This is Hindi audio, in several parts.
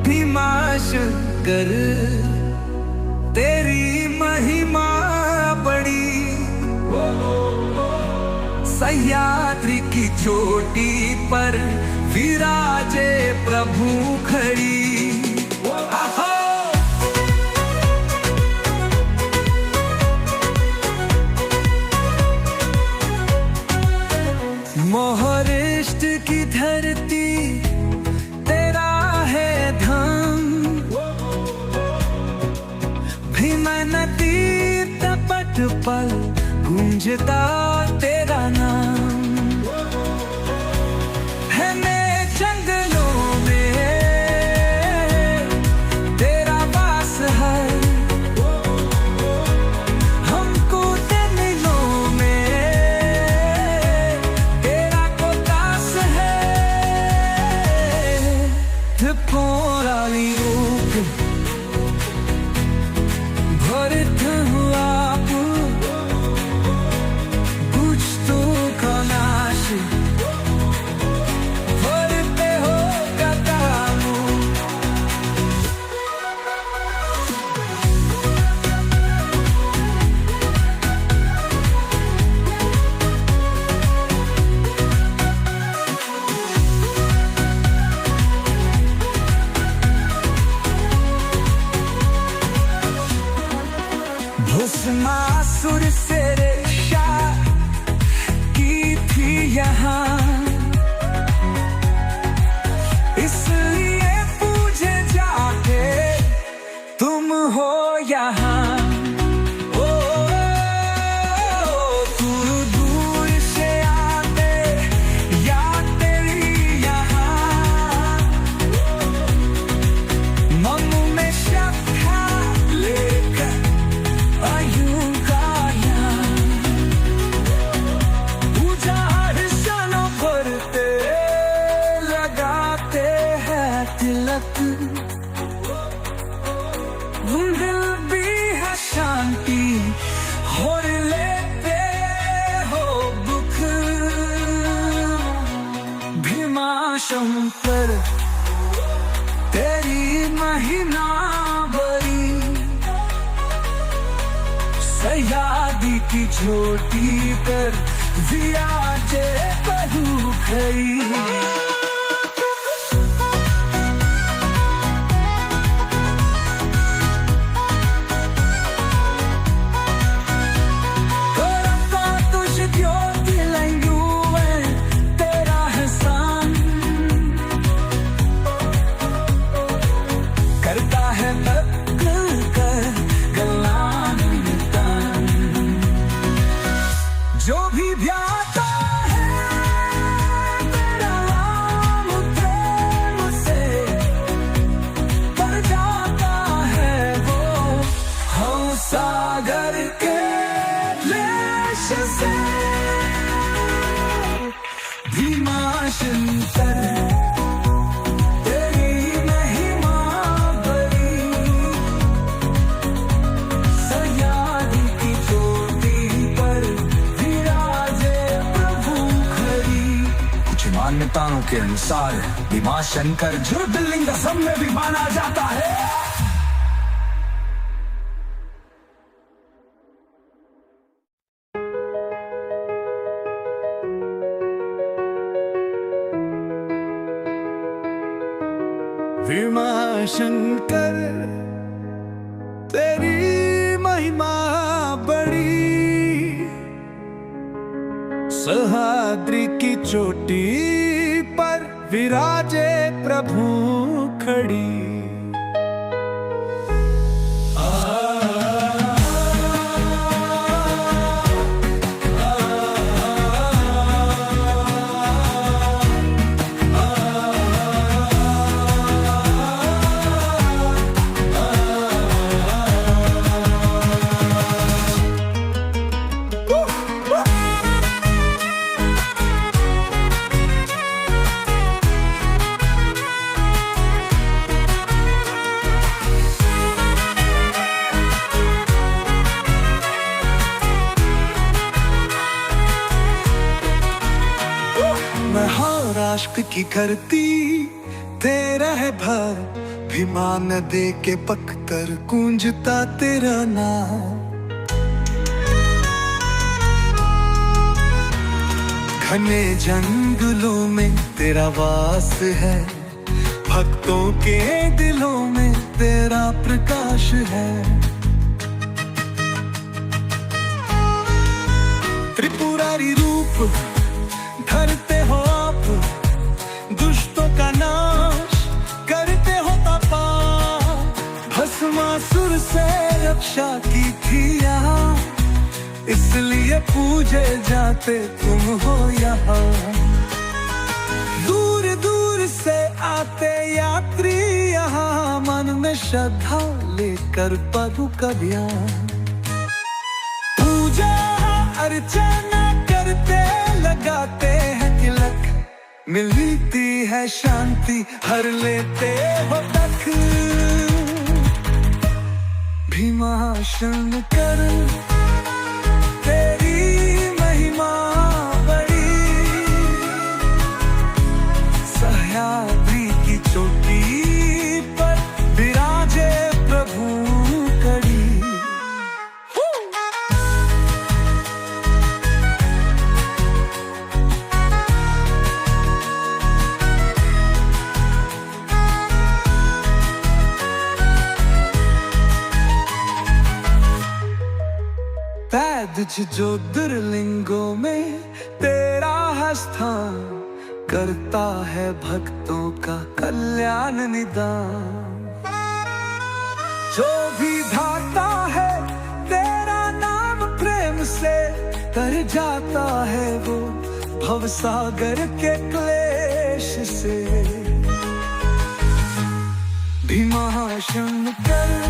भीमाशंकर तेरी महिमा बड़ी, सह्याद्री की चोटी पर विराजे प्रभु खड़ी। मोहरिष्ट की धरती तेरा है धाम, भीम नदी तपट पर गूंजता तेरा नाम। है मैं जंगलों में तेरा वास है, हमको जंगलों में तेरा कोतास है। त्रिपुरारी रूप भरत हुआ भस्मासुर से रक्षा की थी यहाँ, इसलिए पूजे जाके तुम हो यहाँ। दूर से आते या तेरी यहाँ, मन में श्रद्धा लेकर तिलक दिल भी है शांति और लेते हो दुख। भीमाशंकर तेरी महिमा बड़ी, सह्याद्री की चोटी पर विराजे प्रभु खड़ी। जो भी भ्याता है तेरा नाम प्रेम से पर जाता है वो, हम सागर के क्लेश से। भीमाशंकर तेरी महिमा बड़ी, सह्याद्री की चोटी पर मान्यताओं के अनुसार भीमाशंकर ज्योतिर्लिंग असम में भी माना जाता है। भीमाशंकर तेरी महिमा बड़ी, सह्याद्री की चोटी पर विराजे प्रभु खड़ी। महाराष्ट्र की धरती तेरा है भर, भीमा नदी के पकतर गूंजता तेरा नाम। घने जंगलों में तेरा वास है, भक्तों के दिलों में तेरा प्रकाश है। त्रिपुरारी रूप धरते हो आप, दुष्टों का नाश करते हो तपा, भस्मासुर से रक्षा की थी यहाँ, इसलिए पूजे जाते तुम हो यहाँ। दूर दूर से आते यात्री यहाँ, मन में श्रद्धा लेकर प्रभु का ध्यान, पूजा अर्चना करते लगाते हैं तिलक, मिलती है शांति हर लेते हो तक। भीमा शंकर तेरी महिमा बड़ी, सह्याद्री की चोटी पर विराजे प्रभु कड़ी। ज्योतिर्लिंगों में तेरा है स्थान, करता है भक्तों का कल्याण निदान। जो भी भाता है तेरा नाम प्रेम से, तर जाता है वो भवसागर के क्लेश से। भीमा शंकर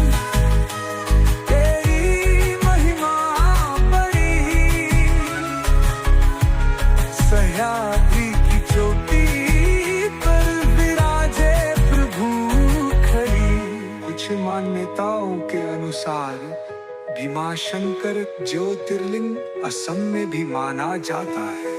सह्याद्री की चोटी पर विराजे प्रभु खड़ी। कुछ मान्यताओं के अनुसार भीमा शंकर ज्योतिर्लिंग असम में भी माना जाता है।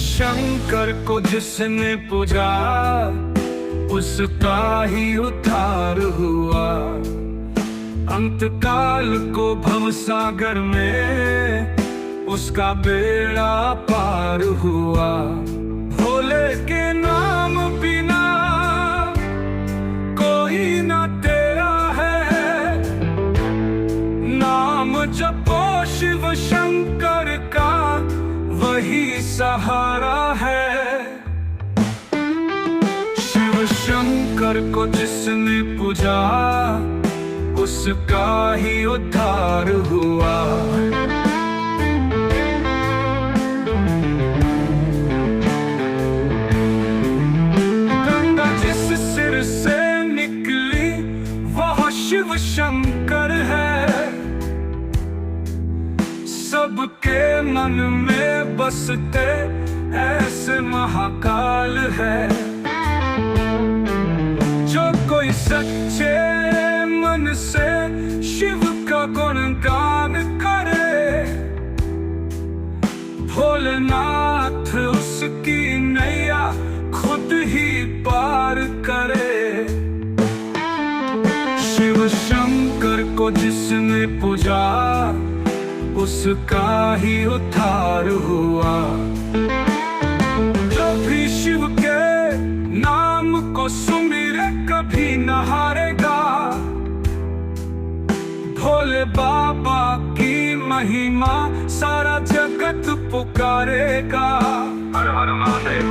शंकर को जिसने पूजा, उसका ही उद्धार हुआ। अंतकाल को भवसागर में उसका बेड़ा पार हुआ। भोले के नाम बिना कोई ना तेरा है, नाम जपो शिव शंकर का वही सहारा है। शिव शंकर को जिसने पूजा, उसका ही उद्धार हुआ। गंगा जिस सिर से निकली वह शिव शंकर है। सबके मन में बसते ऐसे महाकाल है। जो कोई सच्चे मन से शिव का गुणगान करे, भोलेनाथ उसकी नैया खुद ही पार करे। शिव शंकर को जिसने पूजा, उसका ही उद्धार हुआ। जो भी शिव के नाम को सुमिरे कभी न हारेगा। भोले बाबा की महिमा सारा जगत पुकारेगा। हर हर महादेव।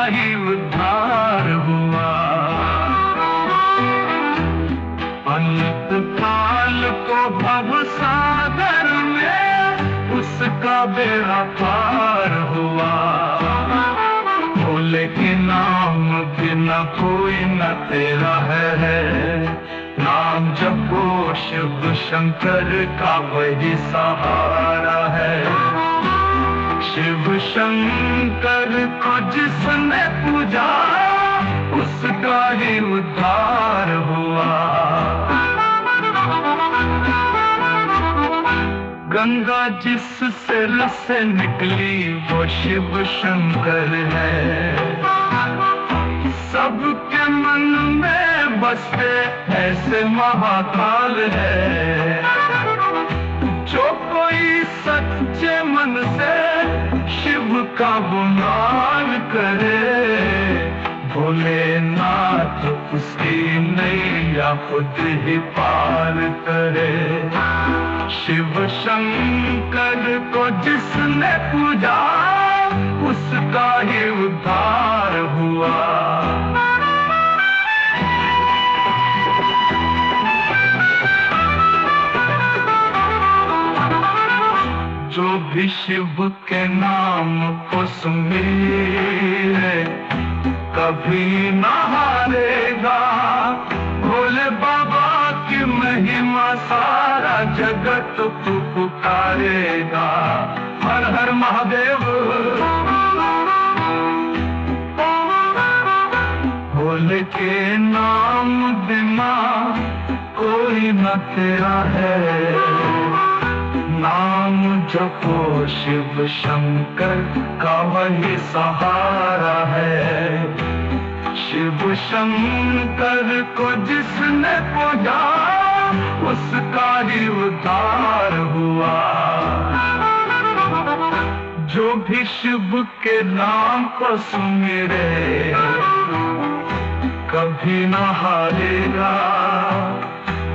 ही उद्धार हुआ। अंत काल को भव सागर में उसका बेड़ा पार हुआ। भोले के नाम बिना कोई न तेरा है, नाम जपो शिव शंकर का वही सहारा है। शिव शंकर को जिसने पूजा उसका ही उद्धार हुआ। गंगा जिससे रस निकली वो शिव शंकर है। सबके मन में बसते ऐसे महाकाल है। जो कोई सच्चे मन से शिव का गुणगान करे, भोलेनाथ उसकी नैया खुद ही पार करे। शिव शंकर को जिसने पूजा उसका ही उद्धार हुआ। जो भी शिव के नाम को सुमिरे कभी न हारेगा। भोले बाबा की महिमा सारा जगत पुकारेगा। हर हर महादेव। भोले के नाम बिना कोई न तेरा है, नाम जपो शिव शंकर का वही सहारा है। शिव शंकर को जिसने पूजा उसका ही उद्धार हुआ। जो भी शिव के नाम को सुमिरे कभी न हारेगा।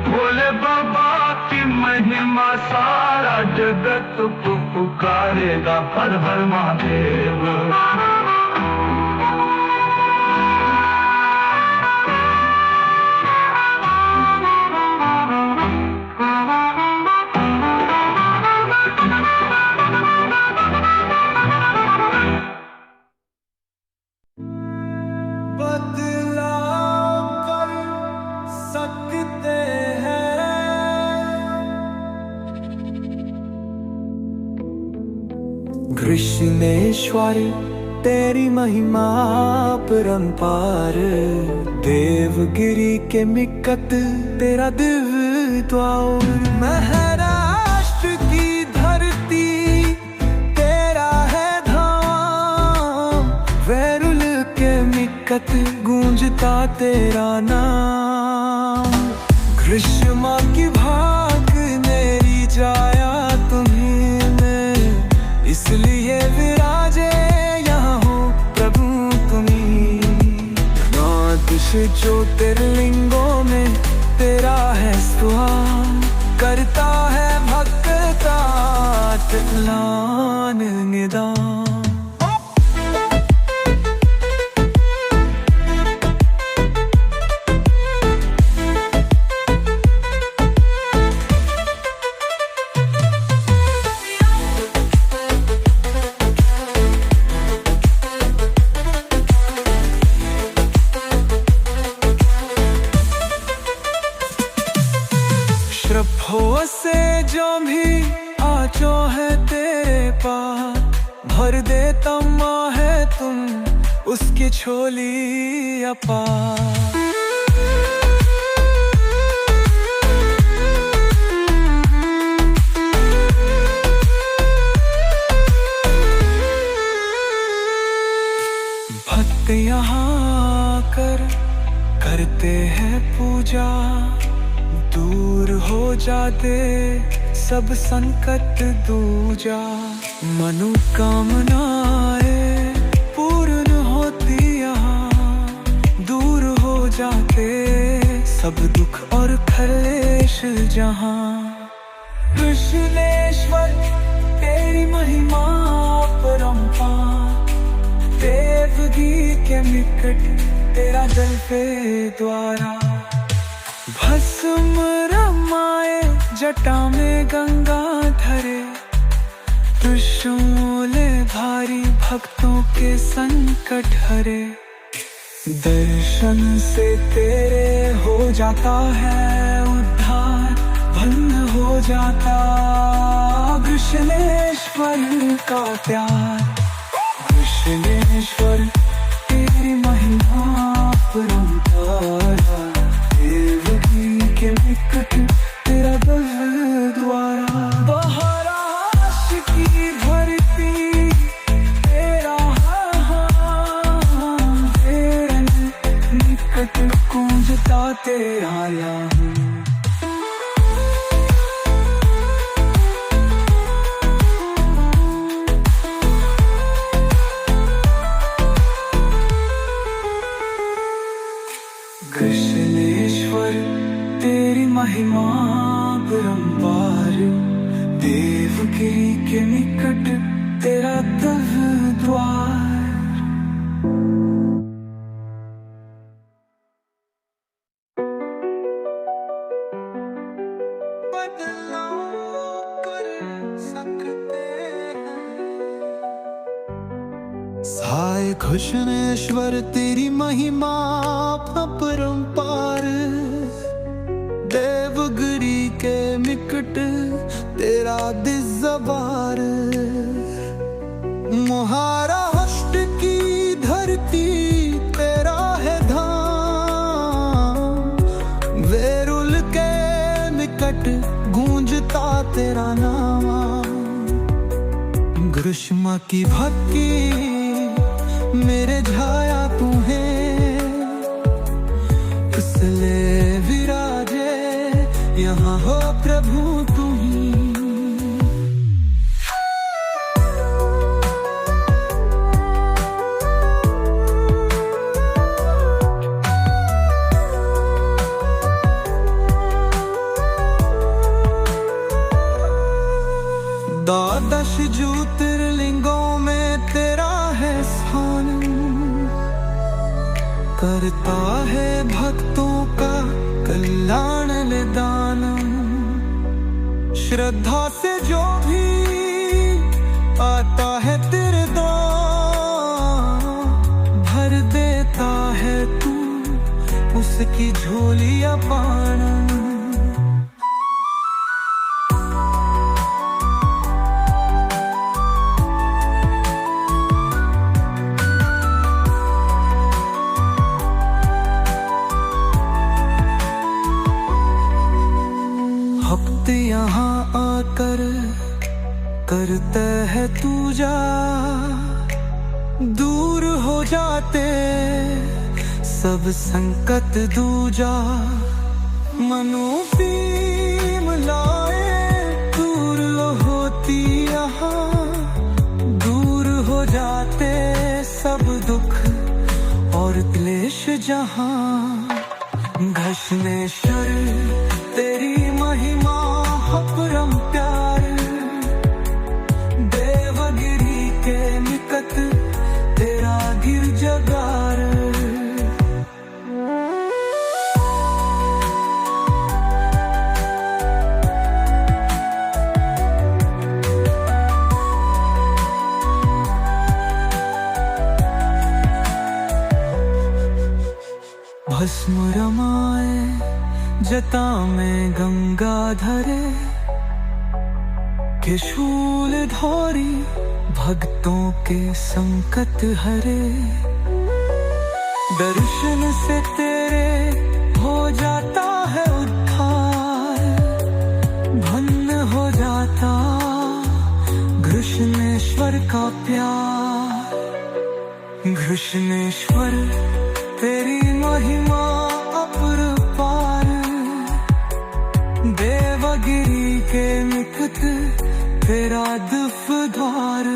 भोले बाबा की महिमा सारा जगत पुकारेगा। हर हर महादेव। कृष्णेश्वर तेरी महिमा परंपार, देवगिरी के निकट तेरा दिव्य द्वार। महाराष्ट्र की धरती तेरा है धाम, वैरुल के निकट गूंजता तेरा नाम। कृष्ण की भाग मेरी जाया तुम्हीं में, इसलिए विराजे यहाँ हो प्रभु तुम्हीं। द्वादश ज्योतिर्लिंगों में तेरा है स्वान, करता है भक्ता तिलान निदान। श्रद्धों से जो भी आजो है तेरे पास, भर देता माँ है तुम उसकी झोली अपार। भक्त यहाँ करते हैं पूजा, दूर हो जाते सब संकट दूजा। मनोकामनाएं पूर्ण होती यहाँ, दूर हो जाते सब दुख और क्लेश जहाँ। कृष्णेश्वर तेरी महिमा परंपार, देवगिरी देवगी के निकट तेरा जल पे द्वारा। भस्म रमाए जटा में गंगा धरे, त्रिशूल भारी भक्तों के संकट हरे। दर्शन से तेरे हो जाता है उद्धार, भंग हो जाता कृष्णेश्वर का प्यार। कृष्णेश्वर तेरी महिमा परंपार, देवगी के निकट तेरा दल द्वारा। बहराश की धरती तेरा तेरे निकट गूंजता तेरा नाम। कृष्णेश्वर तेरी महिमा परंपार, देवगिरी के निकट तेरा दल द्वार। बदलाव कर सकते साय कृष्णेश्वर तेरी महिमा अपरंपार, देवगिरी के निकट तेरा दिजबार। महाराष्ट्र की धरती तेरा है धाम, वेरुल के निकट गूंजता तेरा नाम। ग्रीष्म की भक्ति मेरे झाया तू है, इसलिए विराजे यहाँ हो प्रभु तू ही। द्वादश ज्योतिर्लिंगों में तेरा है स्थान, करता है भक्तों का कल्याण निदान। श्रद्धा से जो भी आता है तेरे द्वार, भर देता है तू उसकी झोली अपार। भक्त यहाँ आकर करते है पूजा, दूर हो जाते सब संकट दूजा। मनोपीम लाए दूर होती यहाँ, दूर हो जाते सब दुख और क्लेश जहाँ। घृष्णेश्वर तेरी महिमा अपरंपार, देवगिरी के निकट तेरा गिरजाघर। भस्म रमाए जटा में गंगा धरे, त्रिशूल धारी भक्तों के संकट हरे। दर्शन से तेरे हो जाता है उद्धार, भन्न हो जाता कृष्णेश्वर का प्यार। कृष्णेश्वर तेरी महिमा अपरंपार, देवगिरी के निकट तेरा दिव्यद्वार।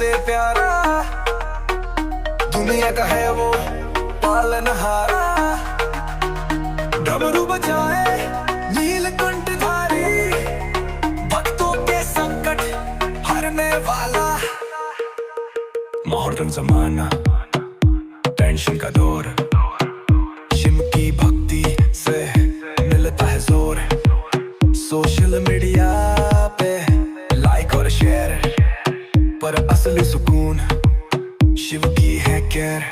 सबसे प्यारा, दुनिया का है वो पालनहारा। डमरू बजाए नीलकंठधारी, भक्तों के संकट हरने वाला। मॉडर्न जमाना, टेंशन का दौर, शिव की भक्ति से मिलता है जोर। सोशल मीडिया पे लाइक और शेयर, पर असली सुकून शिव की है केयर।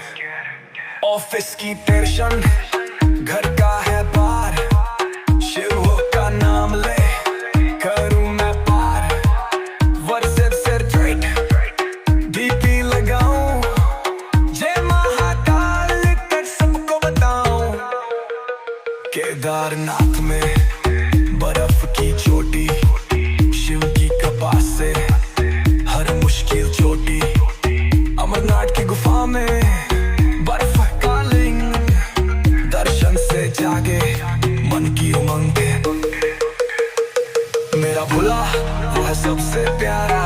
ऑफिस की टेंशन, घर का है बार, शिव का नाम ले करूं मैं पार। व्हाट्सएप से ट्रेड डीपी लगाऊं, जय महाकाल लिखकर सबको बताऊं। केदारनाथ में बर्फ की चोटी, शिव की कृपा से हर मुश्किल चोटी। अमरनाथ की गुफा में बर्फ का लिंग, दर्शन से जागे मन की उमंग। मेरा भोला वो है सबसे प्यारा,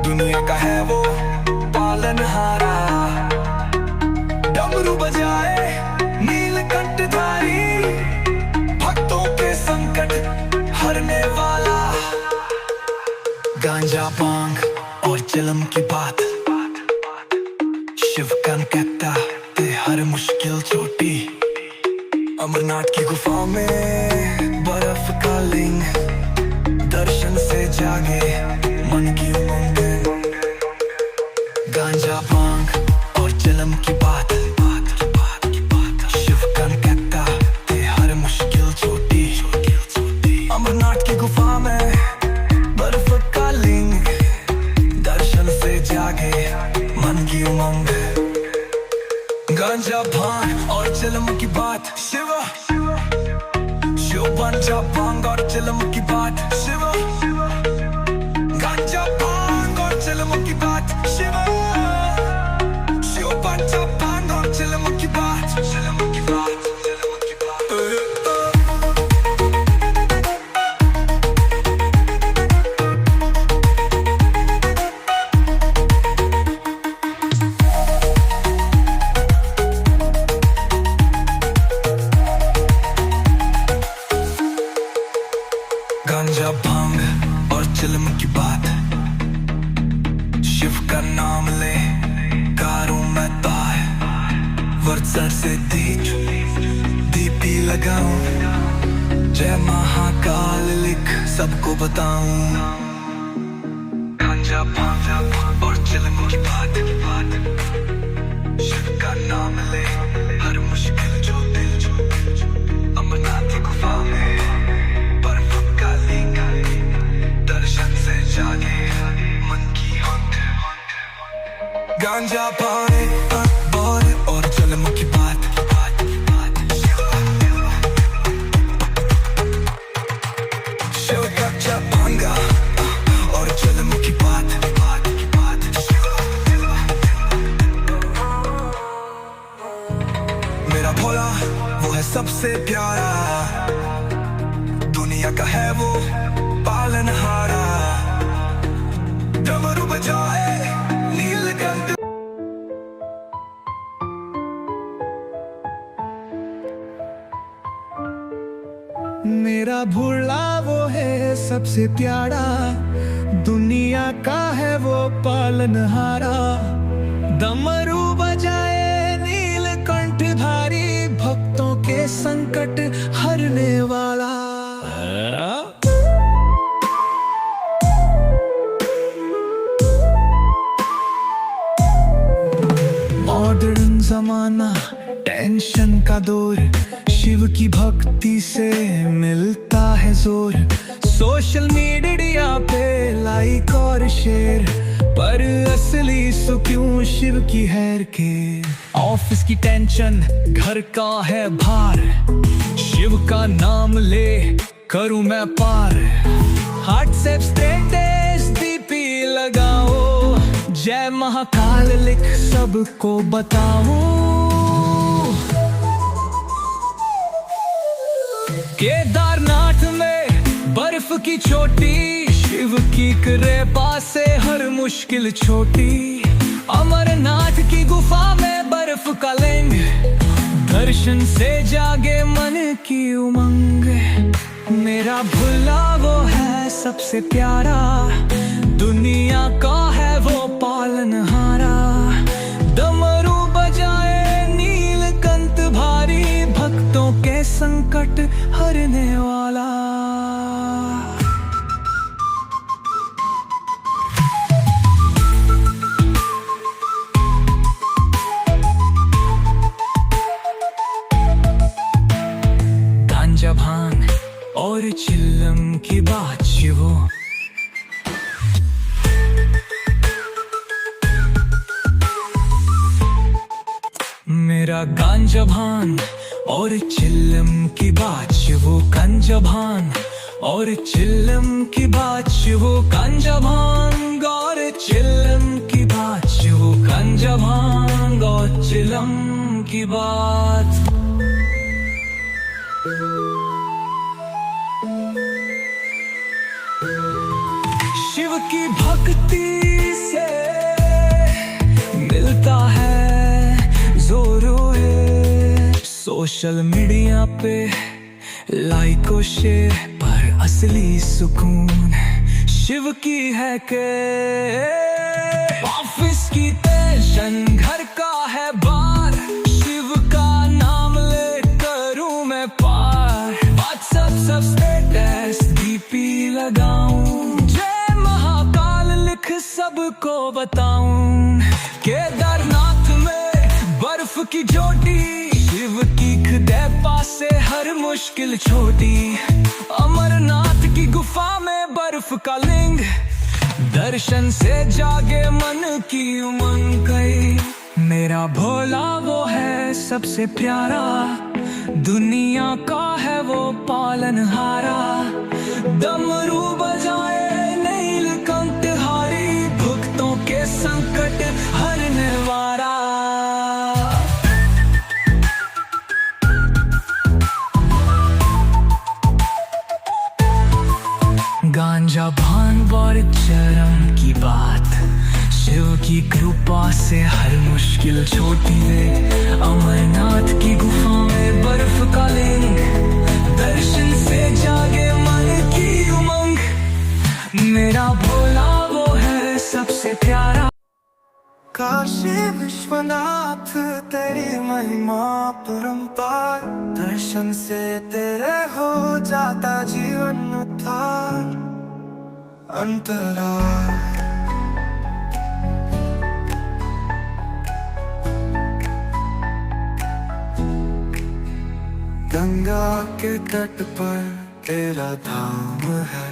दुनिया का है वो पालनहारा। डमरू बजाए नीलकंठधारी, भक्तों के संकट हरने वाला। गांजा भांग और चिलम की बात, शिव कन कहता ते हर मुश्किल चोटी। अमरनाथ की गुफा में बर्फ का लिंग, दर्शन से जागे मन की उमंग। गांजा भांग और चिलम की बात, शिव कन कहता ते हर मुश्किल चोटी। अमरनाथ की गुफा में बर्फ का लिंग, दर्शन से जागे मन की उमंग। गांजा भांग और चिलम की बात, शिव गांजा भांग और चिलम की बात, शिव गांजा भांग और चिलम की बात, शिव गांजा भांग और चिलम की बात, चिलम की बात, चिलम की बात। गांजा भांग और चिलम की बात, शिव का नाम ले कारूं मैं तार। व्हाट्सएप से डीपी लगाऊं, जय महाकाल लिख सबको बताऊं। गांजा भांग और चिलम की बात, शिव का नाम ले हर मुश्किल जो दिल। अमरनाथ की गुफा में बर्फ का लिंग, दर्शन से जागे मन की हंग। गांजा भांग और चिलम की बात, शिव गांजा भांग और चिलम की बात। मेरा भोला वो है सबसे प्यारा, दुनिया का है वो पालनहारा। डमरू बजाए नीलकंठ। मेरा भोला वो है सबसे प्यारा, दुनिया का है वो पालनहारा। डमरू बजाए नीलकंठधारी, भक्तों के संकट हरने वाला। मॉडर्न जमाना, टेंशन का दौर, शिव की भक्ति से मिलता है जोर। सोशल मीडिया पे लाइक और शेयर, पर असली सुकून शिव की हैर के। ऑफिस की टेंशन, घर का है भार, शिव का नाम ले करूं मैं पार। व्हाट्सएप स्टेटस डीपी लगाओ, जय महाकाल लिख सबको बताऊं। केदारनाथ में बर्फ की चोटी, शिव की कृपा से हर मुश्किल छोटी, अमरनाथ की गुफा में बर्फ का लिंग, दर्शन से जागे मन की उमंग। मेरा भोला वो है सबसे प्यारा, दुनिया का है वो पालनहारा। डमरू बजाए नीलकंठ भारी, भक्तों के संकट हरने वाला। गांजा भांग और चिल्लम की बात शिवो, मेरा गांजा भांग और चिल्लम की बात शिवो। गांजा भांग और चिल्लम की बात शिवो। गांजा भांग और चिल्लम की बात शिवो। गांजा भांग और चिल्लम की बात। शिव की भक्ति से मिलता है जोरो है। सोशल मीडिया पे लाइक और शेयर पर असली सुकून शिव की है के। ऑफिस की टेंशन घर का है बार, शिव का नाम ले करूं मैं पार। व्हाट्सएप सब स्टेटस डीपी लगाऊं, जय महाकाल लिख सबको बताऊं। केदारनाथ में बर्फ की चोटी, शिव की कृपा से हर मुश्किल छोटी। अमरनाथ की गुफा में बर्फ का लिंग, दर्शन से जागे मन की उमंग गई। मेरा भोला वो है सबसे प्यारा, दुनिया का है वो पालनहारा। डमरू बजाए नीलकंठ हारी, भक्तों के संकट हरने वाला। गांजा भांग और चरम की बात, शिव की कृपा से हर मुश्किल छोटी है। अमरनाथ की गुफा में बर्फ का लिंग, दर्शन से जागे मन की उमंग। मेरा भोला वो है सबसे प्यारा। काशी विश्वनाथ तेरी महिमा परंपार, दर्शन से तेरे हो जाता जीवन उद्धार। अंतराल गंगा के तट पर तेरा धाम है,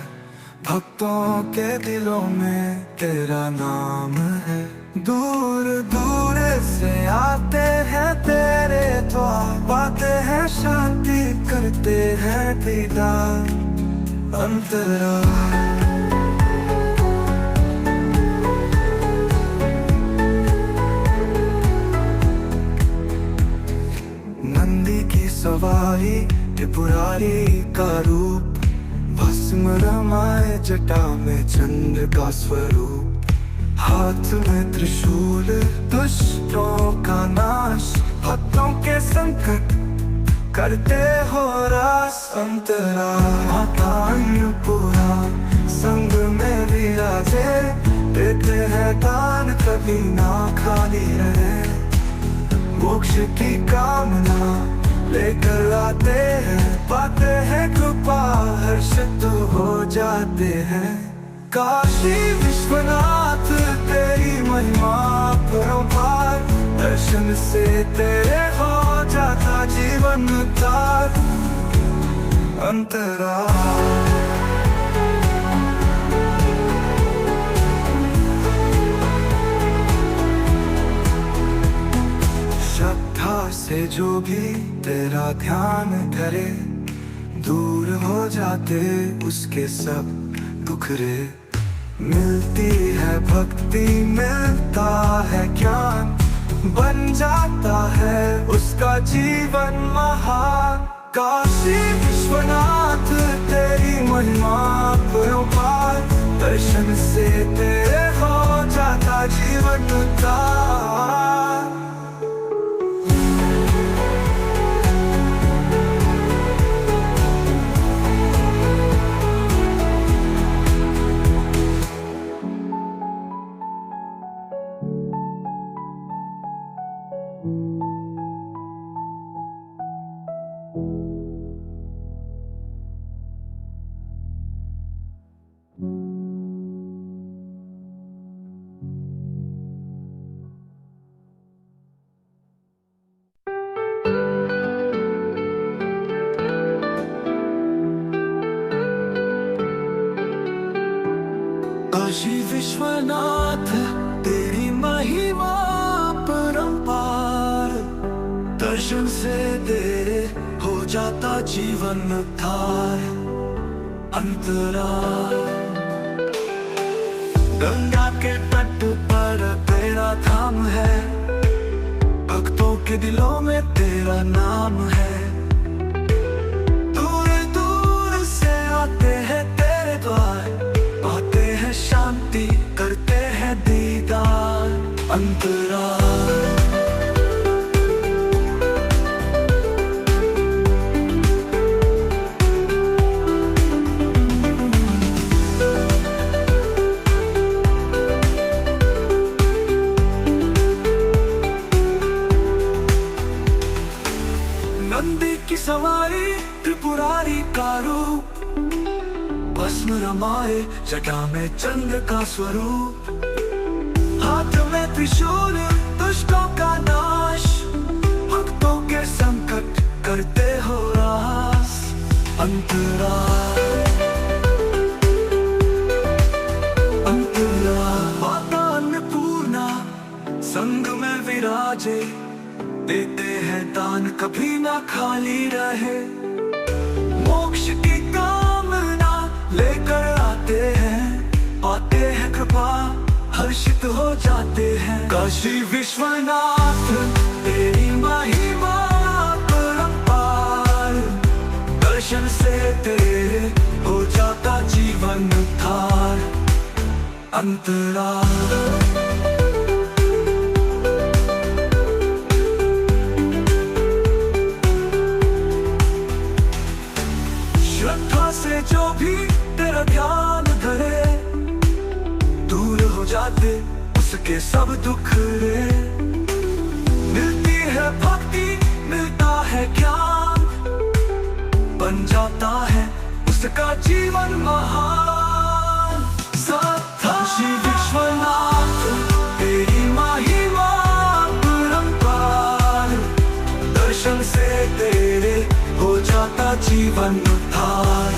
भक्तों के दिलों में तेरा नाम है। दूर दूर से आते हैं तेरे द्वार, पाते हैं शांति करते हैं दीदार। अंतराल नंदी की सवारी, त्रिपुरारी का रूप, भस्म रमाए जटा में चंद्र का स्वरूप। हाथ में त्रिशूल दुष्टों का नाश, भक्तों के संकट करते हो रास। अंतराल माता अन्नपूर्णा संग में विराजे, देते हैं दान कभी ना खाली रहे। मोक्ष की कामना लेकर आते हैं, पाते हैं कृपा हर्षित हो जाते हैं। काशी विश्वनाथ तेरी महिमा परंपार, दर्शन से तेरे हो जाता जीवन उद्धार। अंतराल श्रद्धा से जो भी तेरा ध्यान करे, दूर हो जाते उसके सब दुख रे। मिलती है भक्ति मिलता है ज्ञान, बन जाता है उसका जीवन महान। काशी विश्वनाथ तेरी महिमा परंपार, दर्शन से तेरे हो जाता जीवन उद्धार। काशी विश्वनाथ तेरी महिमा परंपार, दर्शन से तेरे हो जाता जीवन उद्धार। अंतराल गंगा के तट पर तेरा धाम है, भक्तों के दिलों में तेरा नाम है। दूर दूर से आते हैं तेरे द्वार, पाते हैं शांति करते हैं दीदार। अंतराल नंदी की सवारी त्रिपुरारी का रूप, भस्म रमाए जटा में चंद्र का स्वरूप। हाथ में त्रिशूल दुष्टों का नाश, भक्तों के संकट करते हो रास। अंतराल अंतराल माता अन्नपूर्णा संग में विराजे, देते हैं दान कभी ना खाली रहे। मोक्ष की कामना लेकर आते हैं, पाते हैं कृपा हर्षित हो जाते हैं। काशी विश्वनाथ तेरी महिमा परंपार, दर्शन से तेरे हो जाता जीवन उद्धार। अंतराल श्रद्धा से जो भी तेरा ध्यान धरे, दूर हो जाते उसके सब दुख रे। मिलती है भक्ति मिलता है ज्ञान, बन जाता है उसका जीवन महान। काशी विश्वनाथ तेरी महिमा परंपार, दर्शन से तेरे हो जाता जीवन उद्धार।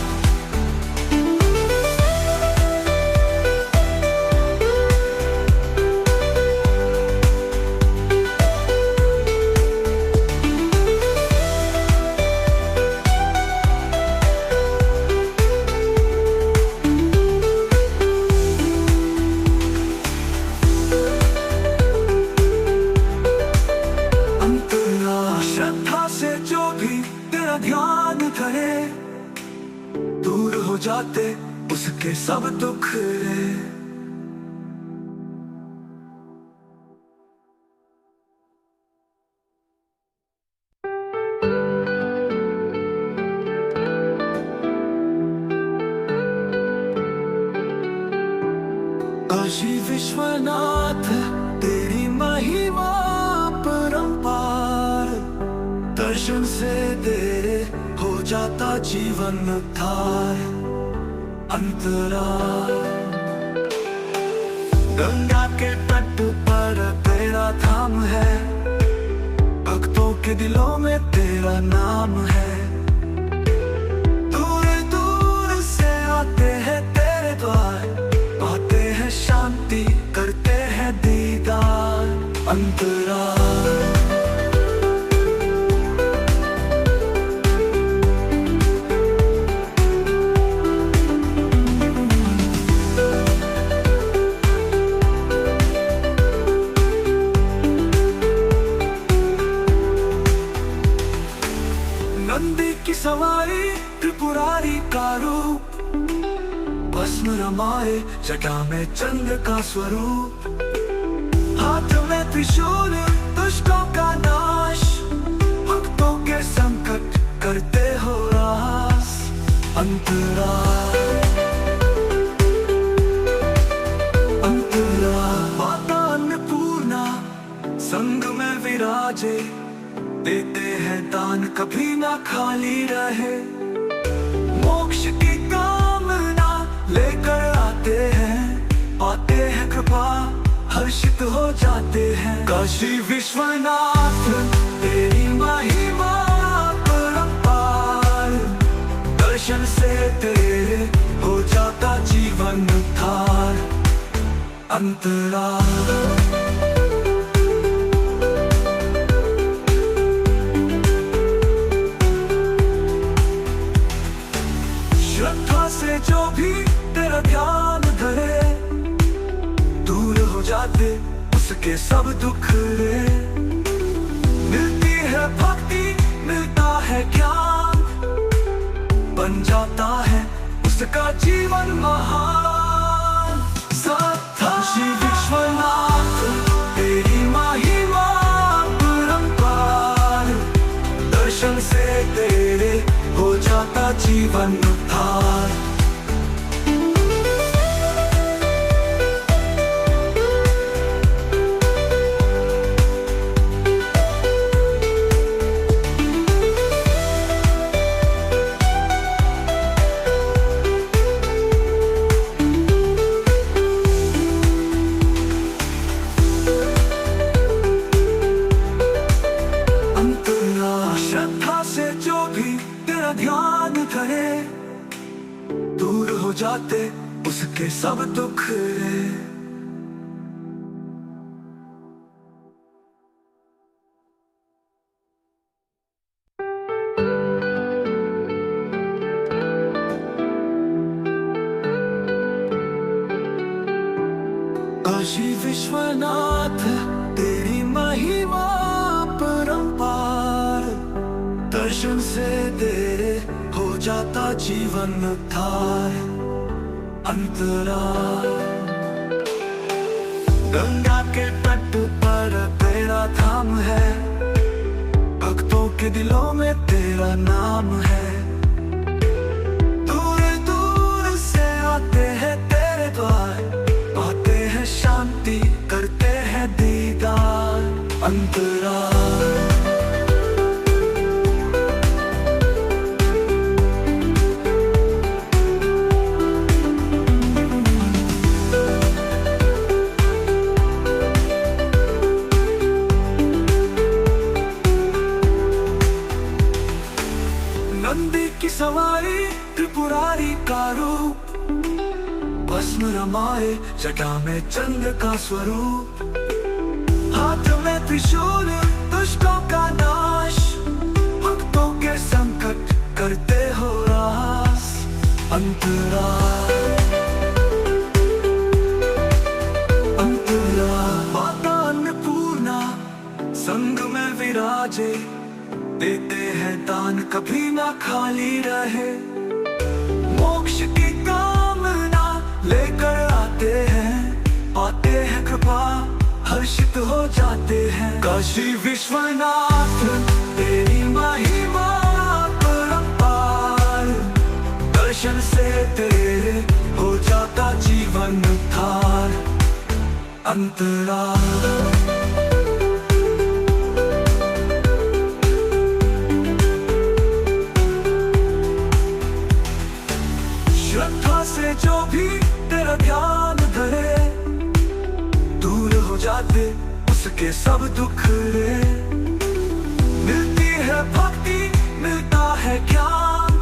श्रद्धा से जो भी तेरा ध्यान धरे, दूर हो जाते उसके सब दुख रे। काशी विश्वनाथ तेरी महिमा परंपार, दर्शन से तेरे हो जाता जीवन उद्धार। अंतराल गंगा के तट पर तेरा धाम है, भक्तों के दिलों में तेरा नाम है। दूर दूर से आते हैं तेरे द्वार, पाते हैं शांति करते हैं दीदार। अंतराल नंदी की सवारी त्रिपुरारी का रूप, बस भस्म रमाए जटा में चंद्र का स्वरूप, हाथ में त्रिशूल दुष्टों का नाश, भक्तों के संकट करते हो रास। अंतरा माता अन्नपूर्णा संग में विराजे, देते हैं दान कभी ना खाली रहे। मोक्ष की कामना लेकर आते हैं, पाते हैं कृपा हर्षित हो जाते हैं। काशी विश्वनाथ तेरी महिमा परंपार, दर्शन से तेरे हो जाता जीवन उद्धार। अंतरा श्रद्धा से जो भी तेरा ध्यान धरे, दूर हो जाते उसके सब दुख रे। मिलती है भक्ति मिलता है ज्ञान, बन जाता है उसका जीवन महान। काशी विश्वनाथ तेरी महिमा परंपार, दर्शन से तेरे हो जाता जीवन उद्धार। श्रद्धा से जो भी तेरा ध्यान धरे, दूर हो जाते उसके सब दुख रे। काशी विश्वनाथ तेरी महिमा परंपार, दर्शन से तेरे हो जाता जीवन उद्धार। अंतरा गंगा के तट पर तेरा धाम है, भक्तों के दिलों में तेरा नाम है। दूर दूर से आते हैं तेरे द्वार, पाते हैं शांति करते हैं दीदार। अंतरा नंदी की सवारी त्रिपुरारी का रूप, भस्म रमाए जटा में चंद्र का स्वरूप, हाथ में त्रिशूल दुष्टों का नाश, भक्तों के संकट करते हो रास। अंतरा माता अन्नपूर्णा संग में विराजे, देते हैं दान कभी ना खाली रहे। मोक्ष की कामना लेकर आते हैं, पाते हैं कृपा हर्षित हो जाते हैं। काशी विश्वनाथ तेरी महिमा परंपार, दर्शन से तेरे हो जाता जीवन उद्धार। अंतरा श्रद्धा से जो भी तेरा ध्यान धरे, दूर हो जाते उसके सब दुख रे। मिलती है भक्ति मिलता है ज्ञान,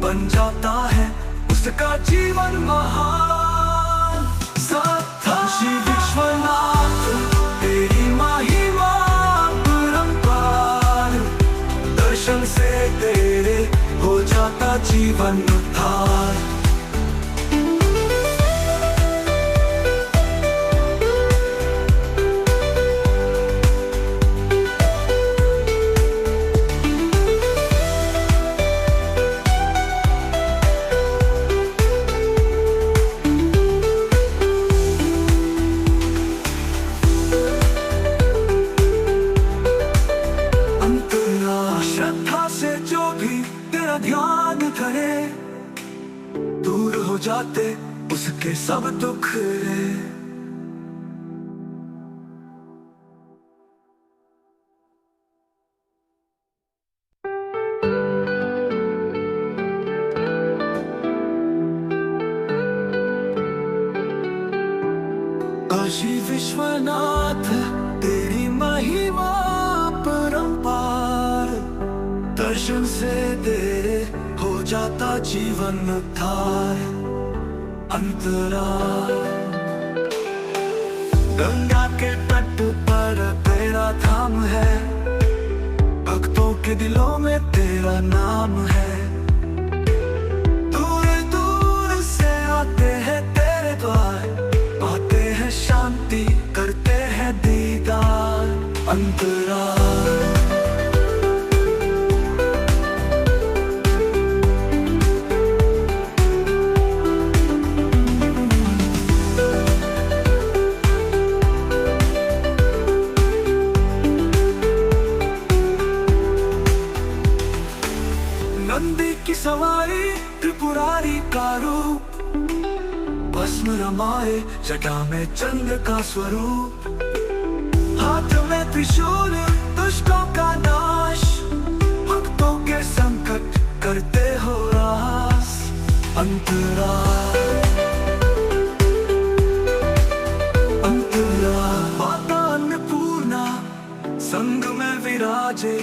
बन जाता है उसका जीवन महान। काशी विश्वनाथ तेरी महिमा परंपार, दर्शन से तेरे हो जाता जीवन उद्धार। जाते उसके सब दुख रे। काशी विश्वनाथ तेरी महिमा परंपार, दर्शन से तेरे हो जाता जीवन उद्धार। अंतराल गंगा के तट पर तेरा धाम है, भक्तों के दिलों में तेरा नाम है। दूर दूर से आते हैं तेरे द्वार, पाते हैं शांति करते हैं दीदार। अंतराल नंदी की सवारी त्रिपुरारी का रूप, भस्म रमाए जटा में चंद्र का स्वरूप। हाथ में त्रिशूल दुष्टों का नाश, भक्तों के संकट करते हो रास। अंतराल अंतराल माता अन्नपूर्णा संग में विराजे,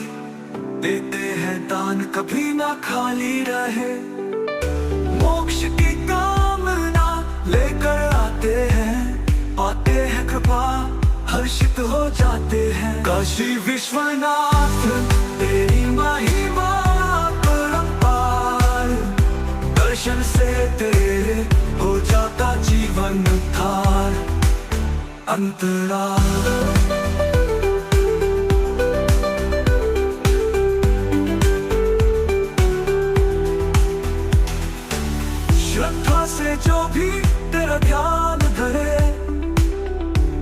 देते हैं दान कभी ना खाली रहे। मोक्ष की कामना लेकर आते हैं, पाते हैं कृपा हर्षित हो जाते हैं। काशी विश्वनाथ तेरी महिमा परंपार, दर्शन से तेरे हो जाता जीवन उद्धार। अंतराल श्रद्धा से जो भी तेरा ध्यान धरे,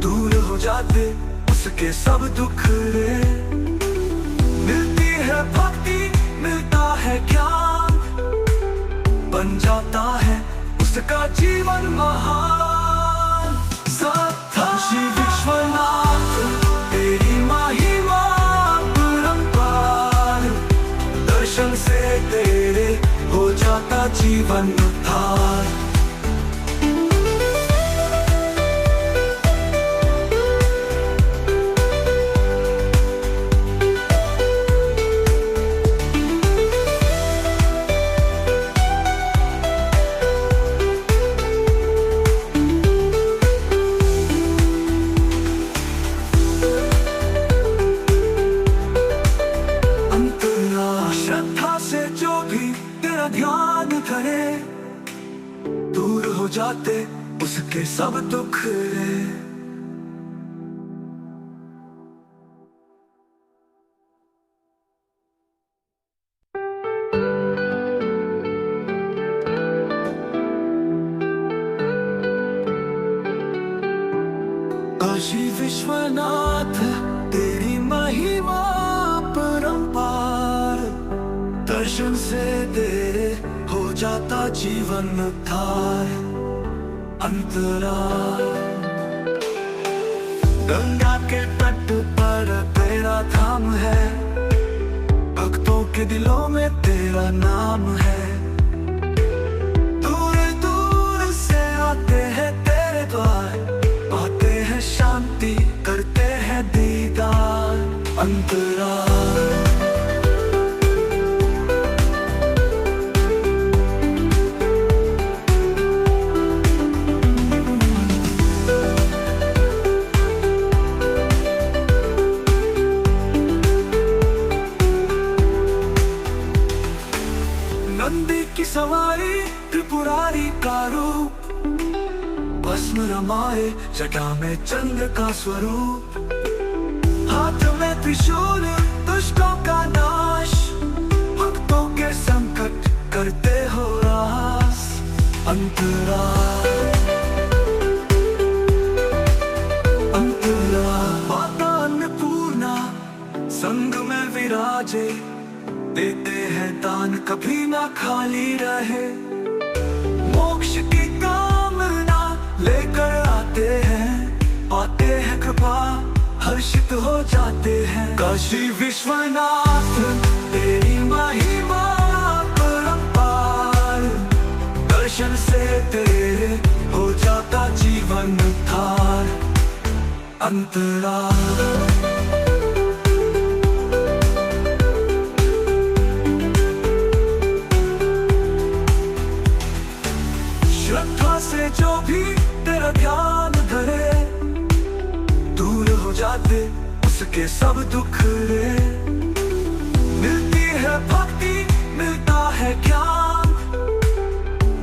दूर हो जाते उसके सब दुख रे। मिलती है भक्ति मिलता है ज्ञान, बन जाता है उसका जीवन महान। काशी विश्वनाथ तेरी महिमा परंपार, दर्शन से तेरे हो जाता जीवन उद्धार। श्रद्धा से जो भी तेरा ध्यान धरे, दूर हो जाते उसके सब दुख रे। काशी विश्वनाथ तेरी महिमा परंपार, दर्शन से तेरे हो जाता जीवन उद्धार। अंतराल गंगा के तट पर तेरा धाम है, भक्तों के दिलों में तेरा नाम है। दूर दूर से आते हैं तेरे द्वार, पाते हैं शांति करते हैं दीदार। अंतराल नंदी की सवारी त्रिपुरारी का रूप, भस्म रमाए जटा में चंद्र का स्वरूप। हाथ में त्रिशूल दुष्टों का नाश, भक्तों के संकट करते हो रास। अंतराल अंतराल माता अन्नपूर्णा संग में विराजे, देते हैं दान कभी ना खाली रहे। मोक्ष काशी विश्वनाथ तेरी महिमा परंपार, दर्शन से तेरे हो जाता जीवन थार। अंतराल श्रद्धा से जो भी तेरा ध्यान धरे, दूर हो जाते उसके सब दुख रे। मिलती है भक्ति मिलता है ज्ञान,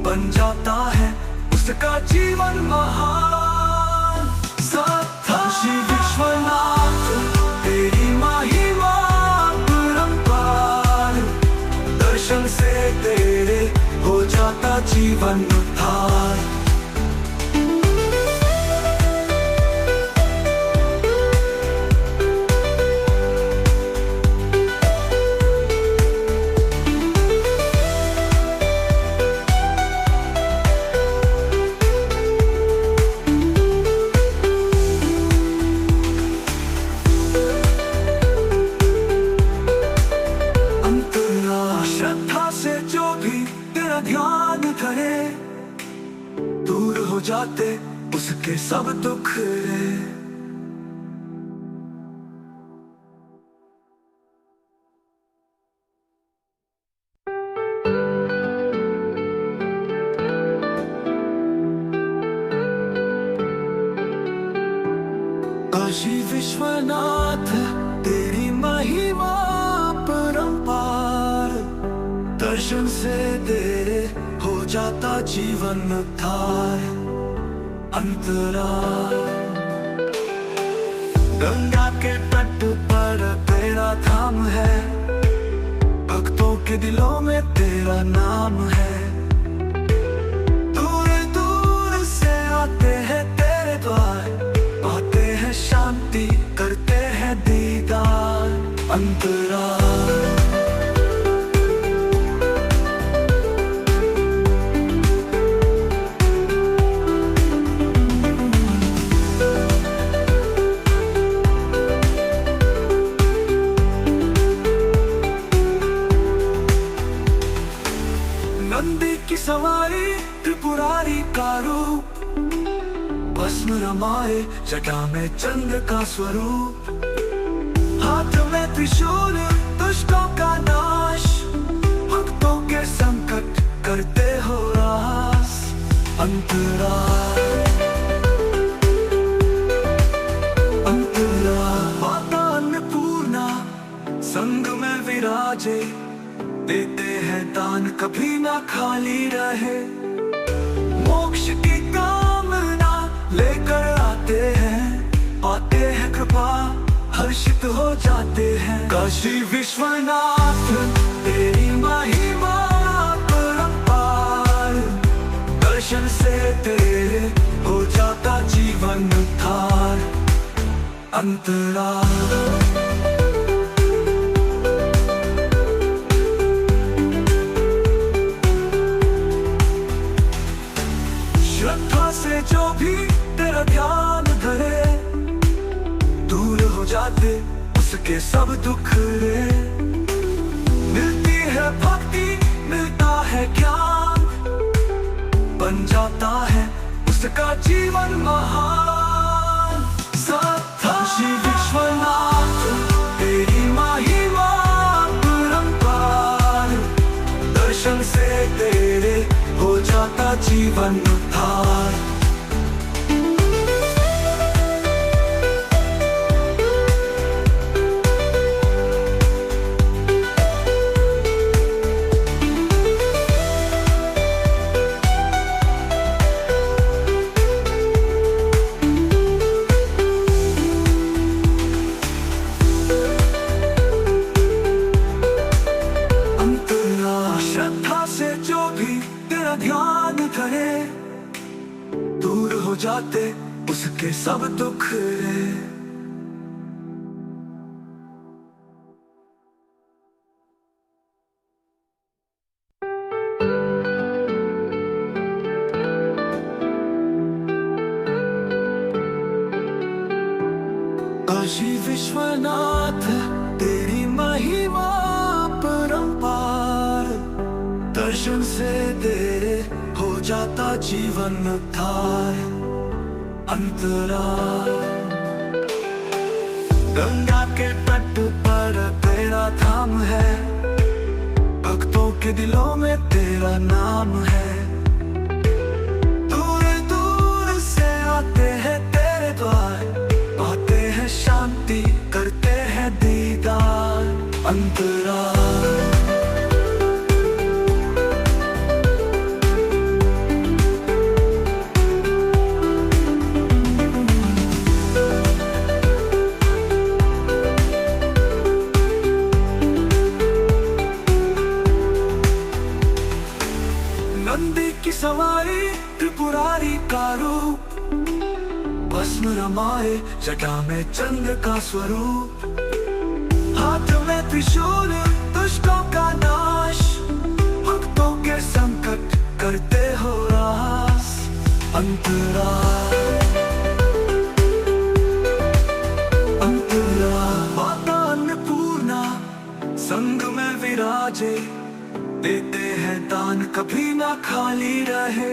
बन जाता है उसका जीवन महान। काशी विश्वनाथ तेरी महिमा परंपार, दर्शन से तेरे हो जाता जीवन थार। श्रद्धा से जो भी तेरा ध्यान धरे, दूर हो जाते उसके सब दुख रे। काशी विश्वनाथ तेरी महिमा परंपार, दर्शन से तेरे हो जाता जीवन थार। अंतराल गंगा के तट पर तेरा धाम है, भक्तों के दिलों में तेरा नाम है। दूर दूर से आते हैं तेरे द्वार, पाते हैं शांति करते हैं दीदार। अंतराल नंदी की सवारी त्रिपुरारी का रूप, भस्म रमाए जटा में चंद्र का स्वरूप। हाथ में त्रिशूल दुष्टों का नाश, भक्तों के संकट करते हो रास। अंतराल माता अन्नपूर्णा संग में विराजे, देते हैं दान कभी ना खाली रहे। मोक्ष की कामना लेकर आते हैं, पाते हैं कृपा हर्षित हो जाते हैं। काशी विश्वनाथ तेरी महिमा परंपार, दर्शन से तेरे हो जाता जीवन थार। अंतराल श्रद्धा से जो भी तेरा ध्यान धरे, दूर हो जाते उसके सब दुख रे। मिलती है भक्ति मिलता है ज्ञान, बन जाता है उसका जीवन महान। काशी विश्वनाथ तेरी महिमा परंपार, दर्शन से तेरे हो जाता जीवन थार। श्रद्धा से जो भी तेरा ध्यान धरे, दूर हो जाते उसके सब दुख रे। काशी विश्वनाथ तेरी महिमा परंपार, दर्शन से तेरे हो जाता जीवन उद्धार। अंतराल गंगा के तट पर तेरा धाम है, भक्तों के दिलों में तेरा नाम है। दूर दूर से आते हैं तेरे द्वार, पाते हैं शांति, करते हैं दीदार। अंतराल नंदी की सवारी त्रिपुरारी का रूप, भस्म रमाए जटा में चंद्र का स्वरूप। हाथ में त्रिशूल दुष्टों का नाश, भक्तों के संकट करते हो रास। अंतराल अंतराल माता अन्नपूर्णा संग में विराजे, देते हैं दान कभी ना खाली रहे।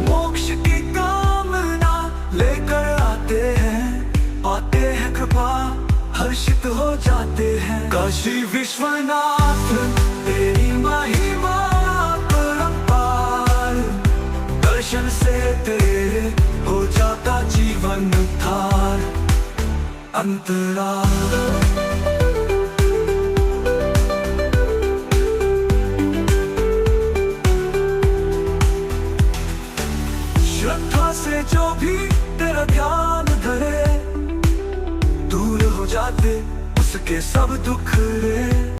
मोक्ष की कामना लेकर आते हैं, पाते हैं कृपा हर्षित हो जाते हैं। काशी विश्वनाथ तेरी महिमा परंपार, दर्शन से तेरे हो जाता जीवन उद्धार। अंतराल श्रद्धा से जो भी तेरा ध्यान धरे, दूर हो जाते उसके सब दुख रे।